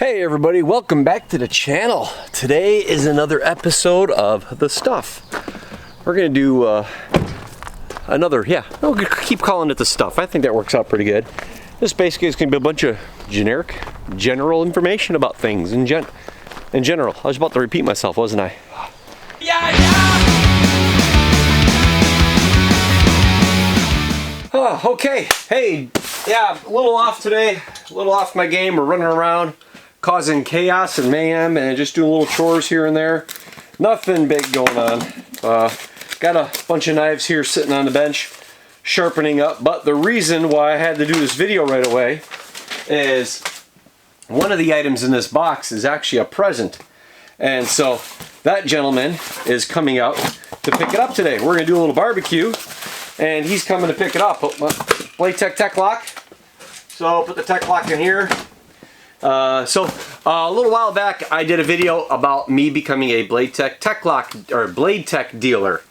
Hey everybody, welcome back to the channel. Today is another episode of The Stuff. We're gonna do we'll keep calling it The Stuff. I think that works out pretty good. This basically is gonna be a bunch of general information about things in general. I was about to repeat myself, wasn't I? Okay. Hey, yeah, a little off today, a little off my game. We're running around causing chaos and mayhem and just doing little chores here and there. Nothing big going on. Got a bunch of knives here sitting on the bench, sharpening up. But the reason why I had to do this video right away is one of the items in this box is actually a present. And so that gentleman is coming out to pick it up today. We're gonna do a little barbecue and he's coming to pick it up. Blade Tech lock. So put the tech lock in here. A little while back I did a video about me becoming a Blade Tech lock or Blade Tech dealer,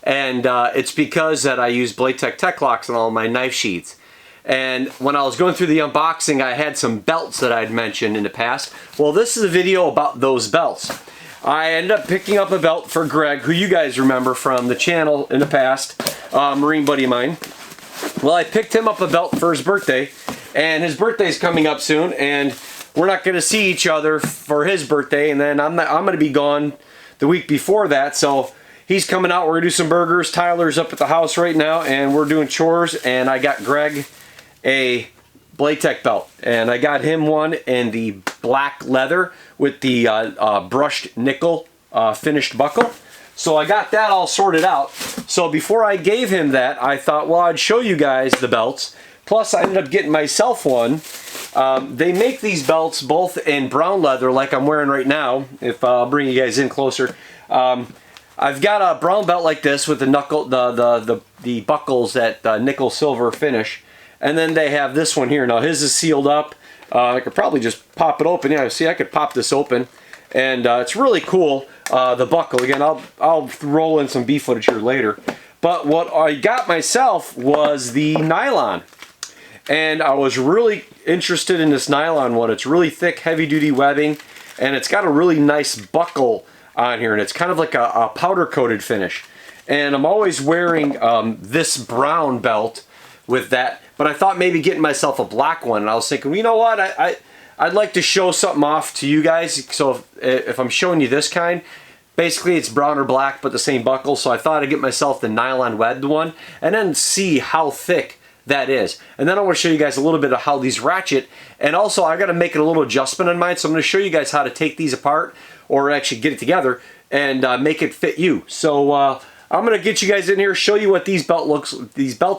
and it's because that I use Blade Tech locks on all my knife sheaths. And when I was going through the unboxing, I had some belts that I'd mentioned in the past. Well, this is a video about those belts. I ended up picking up a belt for Greg, who you guys remember from the channel in the past, Marine buddy of mine. Well, I picked him up a belt for his birthday, and his birthday's coming up soon, and we're not going to see each other for his birthday, and then I'm going to be gone the week before that, so he's coming out. We're going to do some burgers. Tyler's up at the house right now, and we're doing chores, and I got Greg a Blade Tech belt, and I got him one in the black leather with the brushed nickel finished buckle. So I got that all sorted out. So before I gave him that, I thought, well, I'd show you guys the belts. Plus, I ended up getting myself one. They make these belts both in brown leather, like I'm wearing right now. If I'll bring you guys in closer, I've got a brown belt like this with the knuckle, the buckles that nickel silver finish, and then they have this one here. Now his is sealed up. I could probably just pop it open. Yeah, see, I could pop this open, and it's really cool. The buckle again. I'll roll in some B footage here later. But what I got myself was the nylon. And I was really interested in this nylon one. It's really thick, heavy-duty webbing, and it's got a really nice buckle on here, and it's kind of like a powder-coated finish. And I'm always wearing this brown belt with that, but I thought maybe getting myself a black one, and I was thinking, well, you know what, I'd like to show something off to you guys. So if I'm showing you this kind, basically it's brown or black, but the same buckle, so I thought I'd get myself the nylon webbed one, and then see how thick that is. And then I want to show you guys a little bit of how these ratchet, and also I got to make a little adjustment on mine, so I'm going to show you guys how to take these apart or actually get it together and make it fit you. So I'm going to get you guys in here, show you what these belts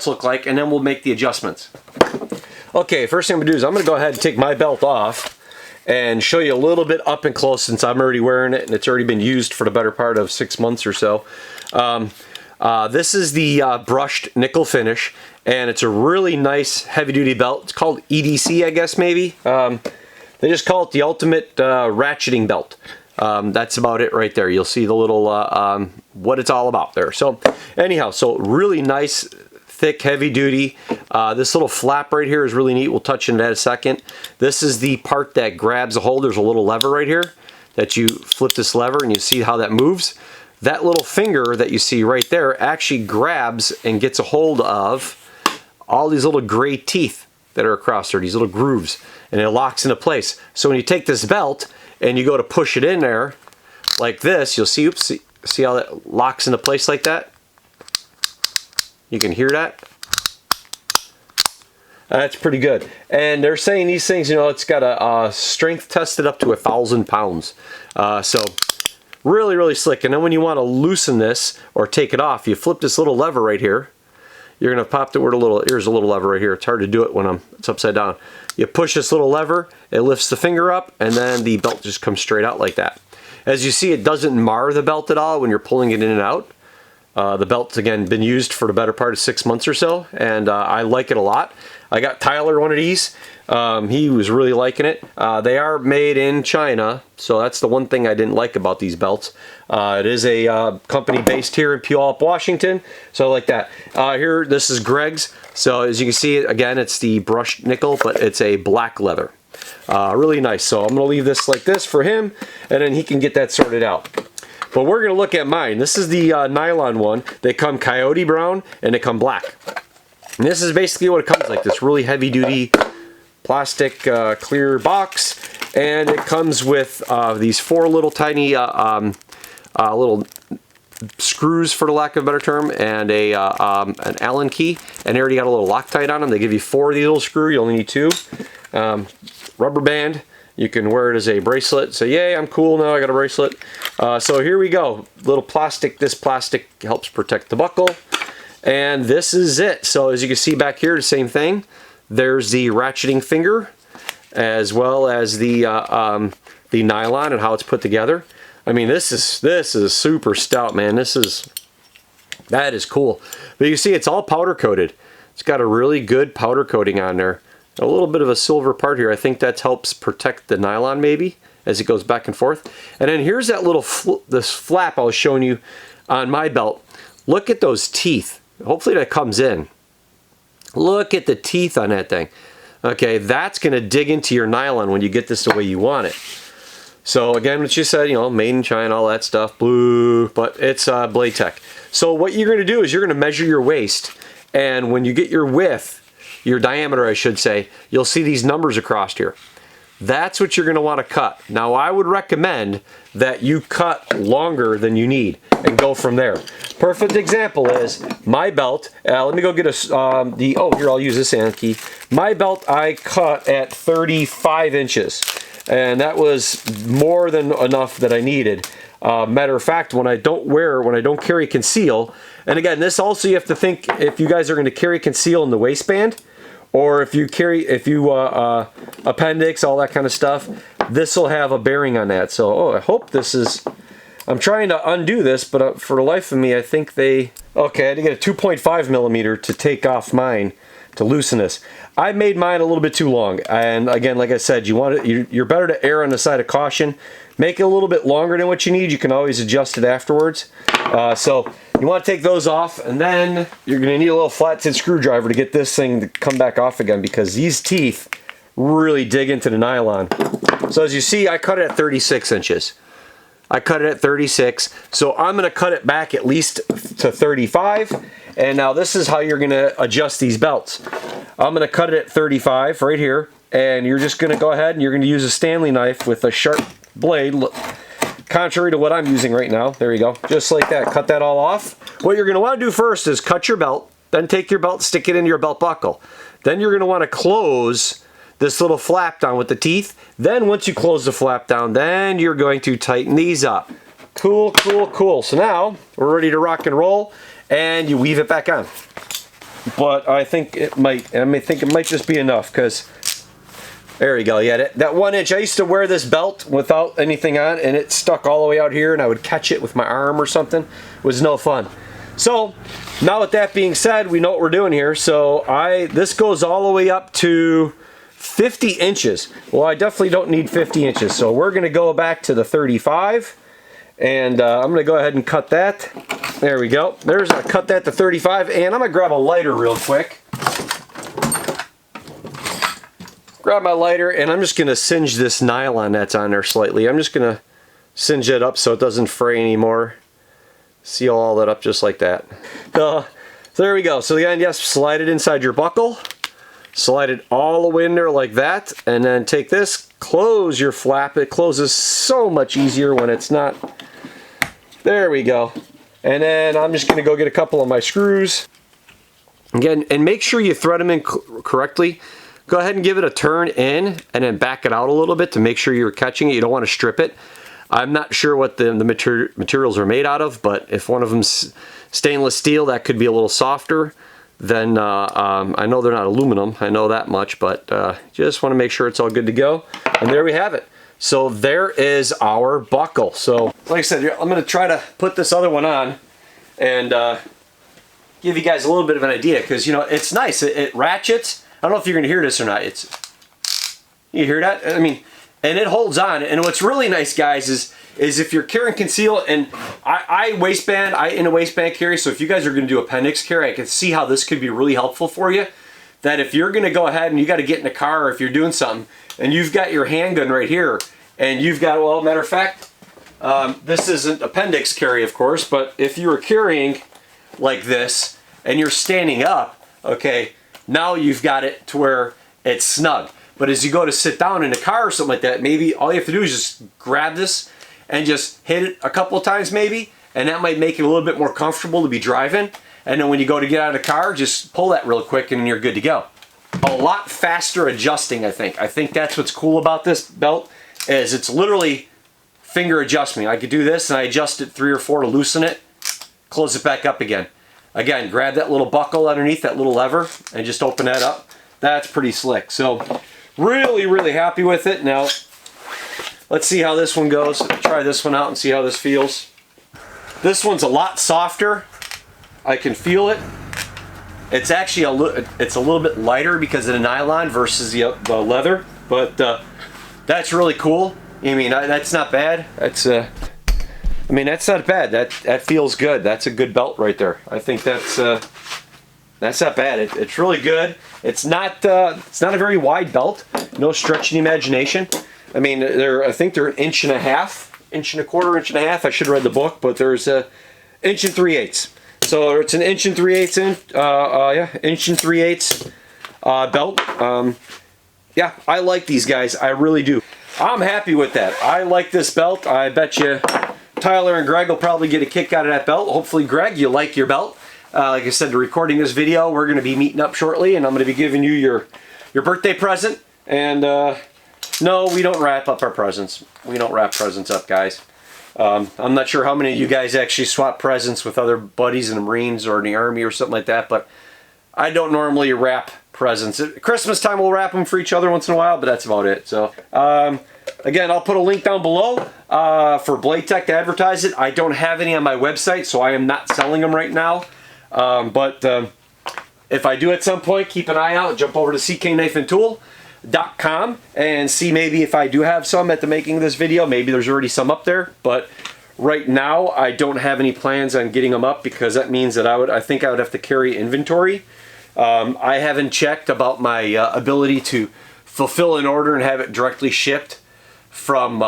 look like, and then we'll make the adjustments. Okay, first thing I'm going to do is I'm going to go ahead and take my belt off and show you a little bit up and close, since I'm already wearing it and it's already been used for the better part of 6 months or so. This is the brushed nickel finish, and it's a really nice heavy-duty belt. It's called EDC, I guess, maybe. They just call it the ultimate ratcheting belt. That's about it right there. You'll see the little what it's all about there. So anyhow, so really nice, thick, heavy-duty. This little flap right here is really neat. We'll touch on that in a second. This is the part that grabs a hold. There's a little lever right here that you flip this lever, and you see how that moves. That little finger that you see right there actually grabs and gets a hold of all these little gray teeth that are across there, these little grooves, and it locks into place. So when you take this belt and you go to push it in there like this, you'll see, oops, see how that locks into place like that? You can hear that? That's pretty good. And they're saying these things, you know, it's got a strength tested up to 1,000 pounds. So really, really slick. And then when you want to loosen this or take it off, you flip this little lever right here. You're going to pop the word a little, here's a little lever right here. It's hard to do it when it's upside down. You push this little lever, it lifts the finger up, and then the belt just comes straight out like that. As you see, it doesn't mar the belt at all when you're pulling it in and out. The belt's, again, been used for the better part of 6 months or so, and I like it a lot. I got Tyler one of these. He was really liking it. They are made in China, so that's the one thing I didn't like about these belts. It is a company based here in Puyallup, Washington, so I like that. Here, this is Greg's. So as you can see, again, it's the brushed nickel, but it's a black leather. Really nice. So I'm going to leave this like this for him, and then he can get that sorted out. But we're going to look at mine. This is the nylon one. They come coyote brown and they come black. And this is basically what it comes like, this really heavy duty plastic clear box. And it comes with these 4 little tiny little screws, for the lack of a better term, and an Allen key. And they already got a little Loctite on them. They give you 4 of these little screws. You only need 2. Rubber band. You can wear it as a bracelet. So yay, I'm cool now, I got a bracelet. So here we go. Little plastic. This plastic helps protect the buckle. And this is it. So as you can see back here, the same thing. There's the ratcheting finger, as well as the nylon and how it's put together. I mean, this is super stout, man. That is cool. But you see, it's all powder coated. It's got a really good powder coating on there. A little bit of a silver part here. I think that helps protect the nylon maybe as it goes back and forth. And then here's that little this flap I was showing you on my belt. Look at those teeth. Hopefully that comes in. Look at the teeth on that thing. Okay, that's going to dig into your nylon when you get this the way you want it. So again, what you said, you know, made in China, all that stuff, blue, but it's Blade Tech. So what you're going to do is you're going to measure your waist, and when you get your width, your diameter I should say, you'll see these numbers across here. That's what you're going to want to cut. Now I would recommend that you cut longer than you need and go from there. Perfect example is my belt. Let me go get here I'll use this hand key. My belt I cut at 35 inches. And that was more than enough that I needed. Matter of fact, when I don't carry conceal, and again, this also you have to think if you guys are going to carry conceal in the waistband, or if you appendix, all that kind of stuff, this will have a bearing on that. So, I hope this is. I'm trying to undo this, but for the life of me, I think okay, I had to get a 2.5 millimeter to take off mine to loosen this. I made mine a little bit too long, and again, like I said, you're better to err on the side of caution. Make it a little bit longer than what you need. You can always adjust it afterwards. So you want to take those off, and then you're going to need a little flat-tip screwdriver to get this thing to come back off again, because these teeth really dig into the nylon. So as you see, I cut it at 36 inches. I cut it at 36, so I'm going to cut it back at least to 35. And now this is how you're going to adjust these belts. I'm going to cut it at 35 right here, and you're just going to go ahead and you're going to use a Stanley knife with a sharp blade, contrary to what I'm using right now. There you go, just like that. Cut that all off. What you're going to want to do first is cut your belt, then take your belt, stick it into your belt buckle. Then you're going to want to close this little flap down with the teeth. Then once you close the flap down, then you're going to tighten these up. Cool, cool, cool. So now we're ready to rock and roll, and you weave it back on. But I think it might just be enough, because there you go. Yeah, that 1 inch. I used to wear this belt without anything on, and it stuck all the way out here, and I would catch it with my arm or something. It was no fun. So now with that being said, we know what we're doing here. So this goes all the way up to 50 inches. Well, I definitely don't need 50 inches. So we're going to go back to the 35. And I'm going to go ahead and cut that. There we go. I cut that to 35. And I'm going to grab a lighter real quick. Grab my lighter, and I'm just going to singe this nylon that's on there slightly. I'm just going to singe it up so it doesn't fray anymore. Seal all that up just like that. So there we go. So again, yes, slide it inside your buckle. Slide it all the way in there like that, and then take this, close your flap. It closes so much easier when it's not. There we go. And then I'm just going to go get a couple of my screws. Again, and make sure you thread them in correctly. Go ahead and give it a turn in, and then back it out a little bit to make sure you're catching it. You don't want to strip it. I'm not sure what the materials are made out of, but if one of them's stainless steel, that could be a little softer. Then I know they're not aluminum, I know that much, but just want to make sure it's all good to go. And there we have it. So there is our buckle. So like I said, I'm going to try to put this other one on and give you guys a little bit of an idea, because you know it's nice. It ratchets. I don't know if you're going to hear this or not. You hear that? I mean, and it holds on. And what's really nice, guys, is if you're carrying conceal, and I in a waistband carry, so if you guys are going to do appendix carry, I can see how this could be really helpful for you. that if you're gonna go ahead and you gotta get in a car, or if you're doing something, and you've got your handgun right here, and you've got, well, matter of fact, this isn't appendix carry, of course, but if you were carrying like this, and you're standing up, okay, now you've got it to where it's snug. But as you go to sit down in a car or something like that, maybe all you have to do is just grab this and just hit it a couple of times maybe, and that might make it a little bit more comfortable to be driving. And then when you go to get out of the car, just pull that real quick and you're good to go. A lot faster adjusting, I think. I think that's what's cool about this belt, is it's literally finger adjustment. I could do this and I adjust it 3 or 4 to loosen it, close it back up again. Again, grab that little buckle underneath, that little lever, and just open that up. That's pretty slick. So really, really happy with it. Now, let's see how this one goes. Try this one out and see how this feels. This one's a lot softer. I can feel it. It's actually a little bit lighter because of the nylon versus the leather, but that's really cool. I mean, that's not bad. That's I mean, that's not bad. That feels good. That's a good belt right there. I think that's not bad. It's really good. It's not a very wide belt. No stretch in the imagination. I mean, I think they're 1.5 inches, 1.25 inches, inch and a half. I should have read the book, but there's a 1 3/8. So it's an 1 3/8 inch. Yeah, 1 3/8 belt. Yeah, I like these guys. I really do. I'm happy with that. I like this belt. I bet you Tyler and Greg will probably get a kick out of that belt. Hopefully, Greg, you like your belt. Like I said, recording this video, we're going to be meeting up shortly, and I'm going to be giving you your birthday present. And no, we don't wrap up our presents. We don't wrap presents up, guys. I'm not sure how many of you guys actually swap presents with other buddies in the Marines or in the Army or something like that, but I don't normally wrap presents. At Christmas time, we'll wrap them for each other once in a while, but that's about it. So, again, I'll put a link down below for Blade Tech to advertise it. I don't have any on my website, so I am not selling them right now. But if I do at some point, keep an eye out. Jump over to cknifeandtool.com and see maybe if I do have some at the making of this video. Maybe there's already some up there, but right now I don't have any plans on getting them up because that means that I think I would have to carry inventory. I haven't checked about my ability to fulfill an order and have it directly shipped from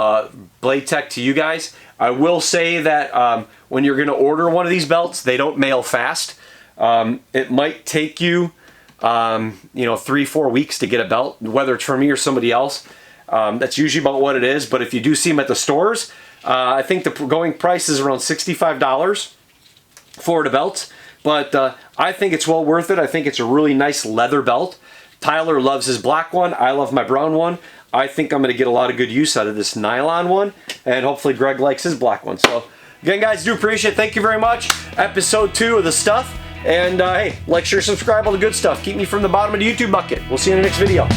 Blade Tech to you guys. I will say that when you're going to order one of these belts, they don't mail fast. It might take you, 3-4 weeks to get a belt, whether it's for me or somebody else. That's usually about what it is. But if you do see them at the stores, I think the going price is around $65 for the belt. But I think it's well worth it. I think it's a really nice leather belt. Tyler loves his black one. I love my brown one. I think I'm going to get a lot of good use out of this nylon one. And hopefully Greg likes his black one. So again, guys, do appreciate it. Thank you very much. Episode 2 of the stuff. And hey, like, share, subscribe, all the good stuff. Keep me from the bottom of the YouTube bucket. We'll see you in the next video.